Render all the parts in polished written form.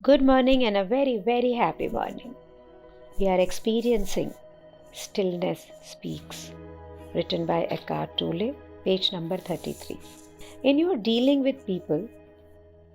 Good morning and a very, very happy morning. We are experiencing Stillness Speaks, written by Eckhart Tolle, page number 33. In your dealing with people,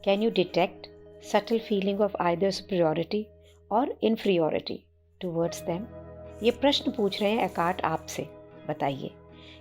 can you detect subtle feeling of either superiority or inferiority towards them? ये प्रश्न पूछ रहे हैं Eckhart आपसे। बताइए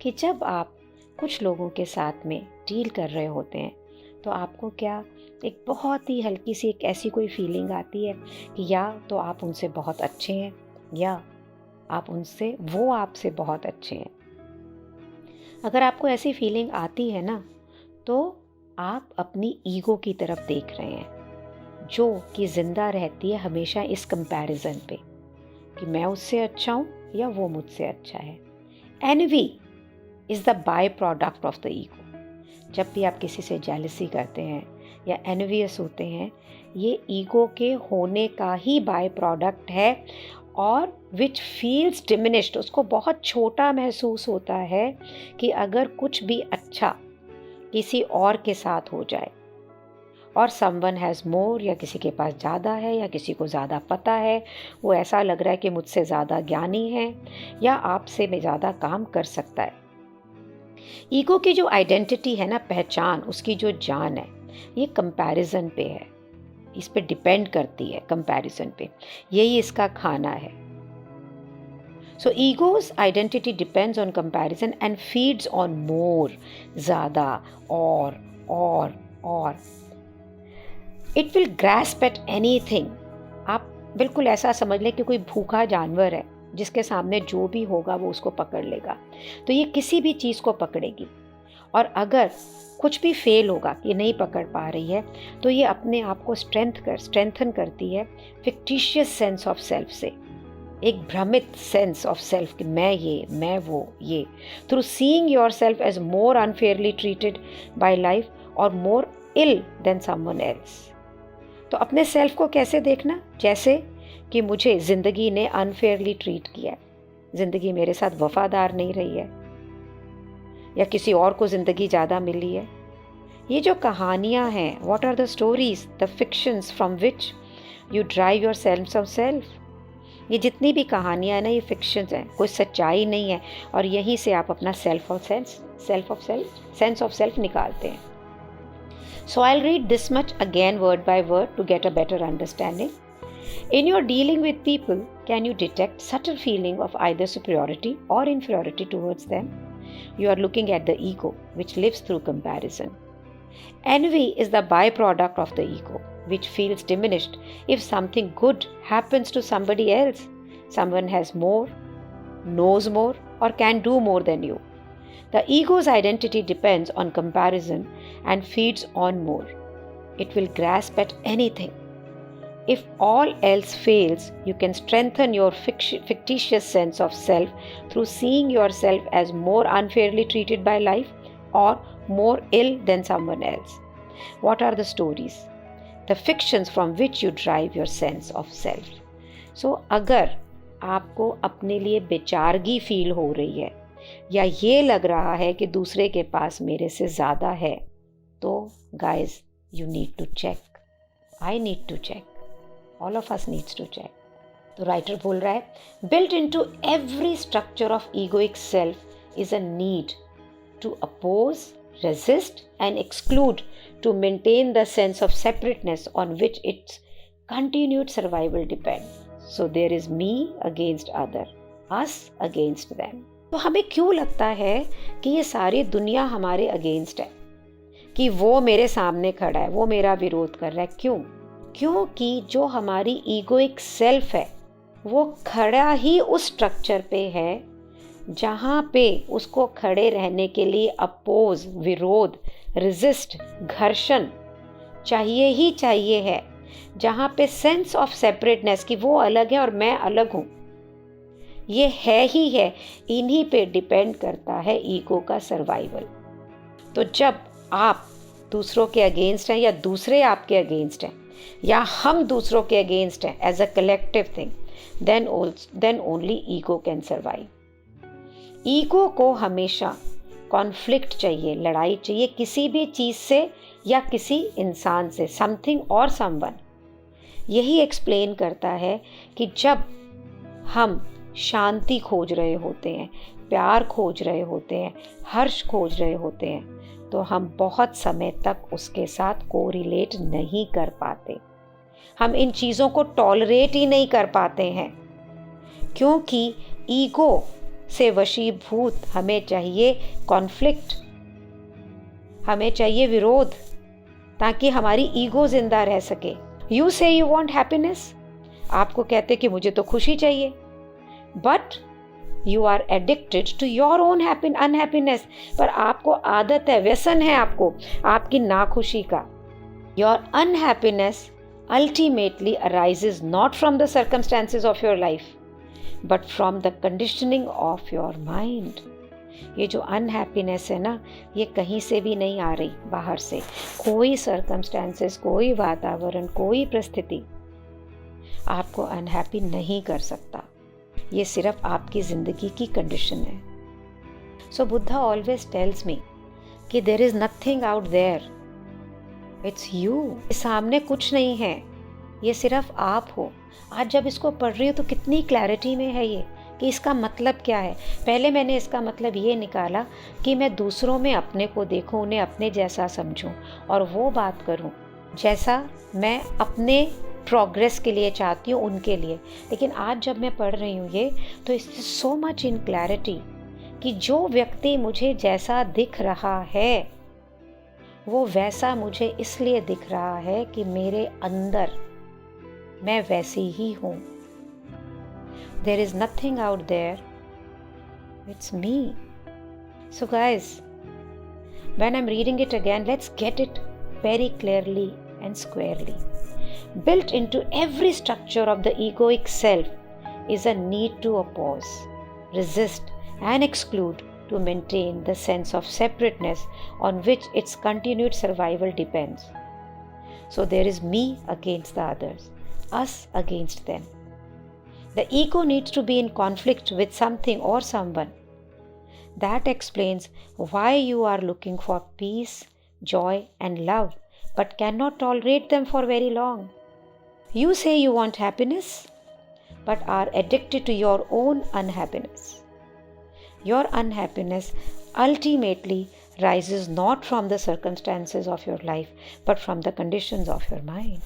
कि जब आप कुछ लोगों के साथ में डील कर रहे होते हैं तो आपको क्या एक बहुत ही हल्की सी एक ऐसी कोई फीलिंग आती है कि या तो आप उनसे बहुत अच्छे हैं या वो आपसे बहुत अच्छे हैं। अगर आपको ऐसी फीलिंग आती है ना, तो आप अपनी ईगो की तरफ देख रहे हैं जो कि ज़िंदा रहती है हमेशा इस कंपैरिजन पे कि मैं उससे अच्छा हूँ या वो मुझसे अच्छा है। Envy is the by product of the ego. जब भी आप किसी से जेलसी करते हैं या एनवियस होते हैं, ये ईगो के होने का ही बाय प्रोडक्ट है और विच फील्स डिमिनिश्ड। उसको बहुत छोटा महसूस होता है कि अगर कुछ भी अच्छा किसी और के साथ हो जाए और समवन हैज़ मोर, या किसी के पास ज़्यादा है या किसी को ज़्यादा पता है, वो ऐसा लग रहा है कि मुझसे ज़्यादा ज्ञानी है या आपसे में ज़्यादा काम कर सकता है। ईगो की जो आइडेंटिटी है ना, पहचान, उसकी जो जान है, ये कंपैरिजन पे है, इस पे डिपेंड करती है, कंपैरिजन पे। यही इसका खाना है। So ego's identity depends on comparison and feeds on more, ज़्यादा और it will grasp at anything. आप बिल्कुल ऐसा समझ लें कि कोई भूखा जानवर है जिसके सामने जो भी होगा वो उसको पकड़ लेगा। तो ये किसी भी चीज़ को पकड़ेगी और अगर कुछ भी फेल होगा, ये नहीं पकड़ पा रही है, तो ये अपने आप को स्ट्रेंथन करती है फिक्टिशियस सेंस ऑफ सेल्फ से, एक भ्रमित सेंस ऑफ सेल्फ कि मैं ये, मैं वो, ये, through seeing yourself as more unfairly treated by life और more ill than someone else. तो अपने सेल्फ को कैसे देखना? जैसे कि मुझे ज़िंदगी ने अनफेयरली ट्रीट किया है, ज़िंदगी मेरे साथ वफादार नहीं रही है या किसी और को ज़िंदगी ज़्यादा मिली है। ये जो कहानियाँ हैं, what are the stories, the fictions from which you drive your sense of self. ये जितनी भी कहानियाँ हैं ना, ये फिक्शंस हैं, कोई सच्चाई नहीं है और यहीं से आप अपना सेंस ऑफ सेल्फ निकालते हैं। So I'll read this much again word by word to get a better understanding. In your dealing with people, can you detect subtle feeling of either superiority or inferiority towards them? You are looking at the ego, which lives through comparison. Envy is the byproduct of the ego, which feels diminished if something good happens to somebody else. Someone has more, knows more, or can do more than you. The ego's identity depends on comparison and feeds on more. It will grasp at anything. If all else fails, you can strengthen your fictitious sense of self through seeing yourself as more unfairly treated by life or more ill than someone else. What are the stories? The fictions from which you drive your sense of self. So, अगर आपको अपने लिए बेचारगी feel हो रही है या ये लग रहा है कि दूसरे के पास मेरे से ज़्यादा है, तो guys you need to check, I need to check, all of us needs to check. तो राइटर बोल रहा है, built into every structure of egoic self is a need to oppose, resist and exclude to maintain the sense of separateness on which its continued survival depend. So there is me against other, us against them. तो हमें क्यों लगता है कि ये सारी दुनिया हमारे अगेंस्ट है, कि वो मेरे सामने खड़ा है, वो मेरा विरोध कर रहा है? क्यों? क्योंकि जो हमारी ईगोइक सेल्फ है वो खड़ा ही उस स्ट्रक्चर पे है जहाँ पे उसको खड़े रहने के लिए अपोज, विरोध, रेजिस्ट, घर्षण चाहिए ही चाहिए है, जहाँ पे सेंस ऑफ सेपरेटनेस कि वो अलग है और मैं अलग हूँ, ये है ही है। इन्हीं पे डिपेंड करता है ईगो का सर्वाइवल। तो जब आप दूसरों के अगेंस्ट हैं या दूसरे आपके अगेंस्ट हैं या हम दूसरों के अगेंस्ट हैं as a collective thing, then only ego can survive. Ego को हमेशा कॉन्फ्लिक्ट चाहिए, लड़ाई चाहिए किसी भी चीज़ से या किसी इंसान से, समथिंग और समवन। यही एक्सप्लेन करता है कि जब हम शांति खोज रहे होते हैं, प्यार खोज रहे होते हैं, हर्ष खोज रहे होते हैं, तो हम बहुत समय तक उसके साथ कोरिलेट नहीं कर पाते। हम इन चीज़ों को टॉलरेट ही नहीं कर पाते हैं, क्योंकि ईगो से वशीभूत हमें चाहिए कॉन्फ्लिक्ट, हमें चाहिए विरोध, ताकि हमारी ईगो जिंदा रह सके। यू से यू वॉन्ट हैप्पीनेस, आपको कहते कि मुझे तो खुशी चाहिए, but you are addicted to your own unhappiness. पर आपको आदत है, व्यसन है आपको आपकी नाखुशी का। Your unhappiness ultimately arises not from the circumstances of your life, but from the conditioning of your mind. ये जो अनहैप्पीनेस है ना, ये कहीं से भी नहीं आ रही बाहर से। कोई सर्कमस्टेंसेस, कोई वातावरण, कोई परिस्थिति आपको अनहैप्पी नहीं कर सकता। ये सिर्फ आपकी ज़िंदगी की कंडीशन है। So Buddha always tells me कि there is nothing out there, it's you. सामने कुछ नहीं है, ये सिर्फ आप हो। आज जब इसको पढ़ रही हो तो कितनी क्लैरिटी में है ये कि इसका मतलब क्या है। पहले मैंने इसका मतलब ये निकाला कि मैं दूसरों में अपने को देखूं, उन्हें अपने जैसा समझूं और वो बात करूं जैसा मैं अपने प्रोग्रेस के लिए चाहती हूँ, उनके लिए। लेकिन आज जब मैं पढ़ रही हूँ ये, तो इससे सो मच इन क्लैरिटी कि जो व्यक्ति मुझे जैसा दिख रहा है वो वैसा मुझे इसलिए दिख रहा है कि मेरे अंदर मैं वैसी ही हूँ। There is nothing out there, it's me. So guys, when I'm reading it again, let's get it very clearly and squarely. Built into every structure of the egoic self is a need to oppose, resist and exclude to maintain the sense of separateness on which its continued survival depends. So there is me against the others, us against them. The ego needs to be in conflict with something or someone. That explains why you are looking for peace, joy and love, but cannot tolerate them for very long. You say you want happiness, but are addicted to your own unhappiness. Your unhappiness ultimately rises not from the circumstances of your life, but from the conditions of your mind.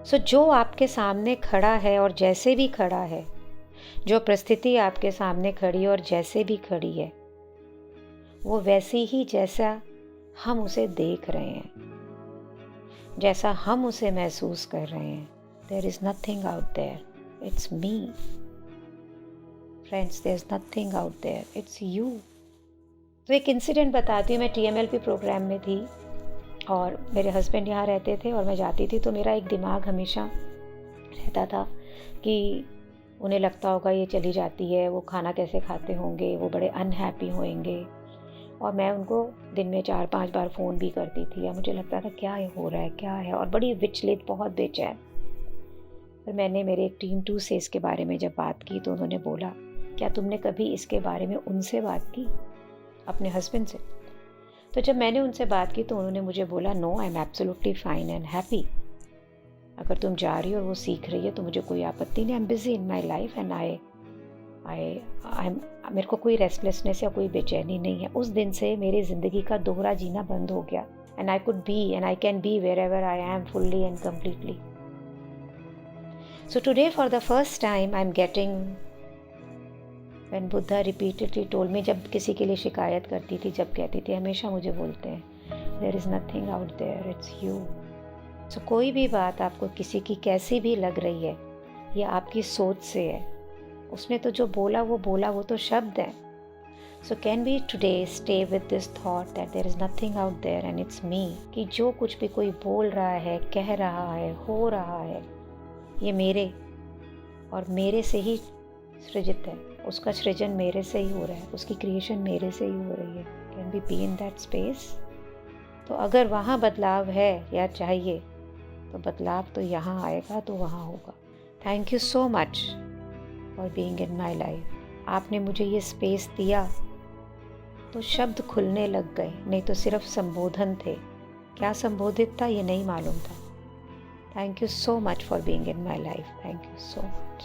So, जो आपके सामने खड़ा है और जैसे भी खड़ा है, जो परिस्थिति आपके सामने खड़ी है और जैसे भी खड़ी है, वो वैसी ही जैसा हम उसे देख रहे हैं, जैसा हम उसे महसूस कर रहे हैं। There is nothing out there, it's me. Friends, there's nothing out there, it's you. तो एक इंसिडेंट बताती हूँ। मैं TMLP प्रोग्राम में थी और मेरे हस्बैंड यहाँ रहते थे और मैं जाती थी, तो मेरा एक दिमाग हमेशा रहता था कि उन्हें लगता होगा ये चली जाती है, वो खाना कैसे खाते होंगे, वो बड़े अनहैप्पी होंगे। और मैं उनको दिन में 4-5 बार फ़ोन भी करती थी। और मुझे लगता था क्या हो रहा है, क्या है, और बड़ी विचलित, बहुत बेचैन। फिर मैंने मेरे एक टीम 2 से इसके बारे में जब बात की तो उन्होंने बोला, क्या तुमने कभी इसके बारे में उनसे बात की, अपने हस्बैंड से? तो जब मैंने उनसे बात की तो उन्होंने मुझे बोला, no, I am absolutely fine and happy. अगर तुम जा रही हो और वो सीख रही है तो मुझे कोई आपत्ति नहीं। I am busy in my life and मेरे को कोई रेस्टलेसनेस या कोई बेचैनी नहीं है। उस दिन से मेरी ज़िंदगी का दोहरा जीना बंद हो गया। And I could be and I can be wherever I am fully and completely. So today for the first time I am getting, When Buddha repeatedly told me, जब किसी के लिए शिकायत करती थी, जब कहती थी, हमेशा मुझे बोलते हैं, There is nothing out there, it's you. So कोई भी बात आपको किसी की कैसी भी लग रही है, ये आपकी सोच से है। उसने तो जो बोला वो तो शब्द है। So can we today stay with this thought that there is nothing out there and it's me, कि जो कुछ भी कोई बोल रहा है, कह रहा है, हो रहा है, ये मेरे और मेरे से ही सृजित है। उसका सृजन मेरे से ही हो रहा है, उसकी क्रिएशन मेरे से ही हो रही है। Can be be in that space? तो अगर वहाँ बदलाव है या चाहिए, तो बदलाव तो यहाँ आएगा, तो वहाँ होगा। Thank you so much for being in my life. आपने मुझे ये स्पेस दिया तो शब्द खुलने लग गए, नहीं तो सिर्फ संबोधन थे। क्या संबोधित था ये नहीं मालूम था। Thank you so much for being in my life. Thank you so much.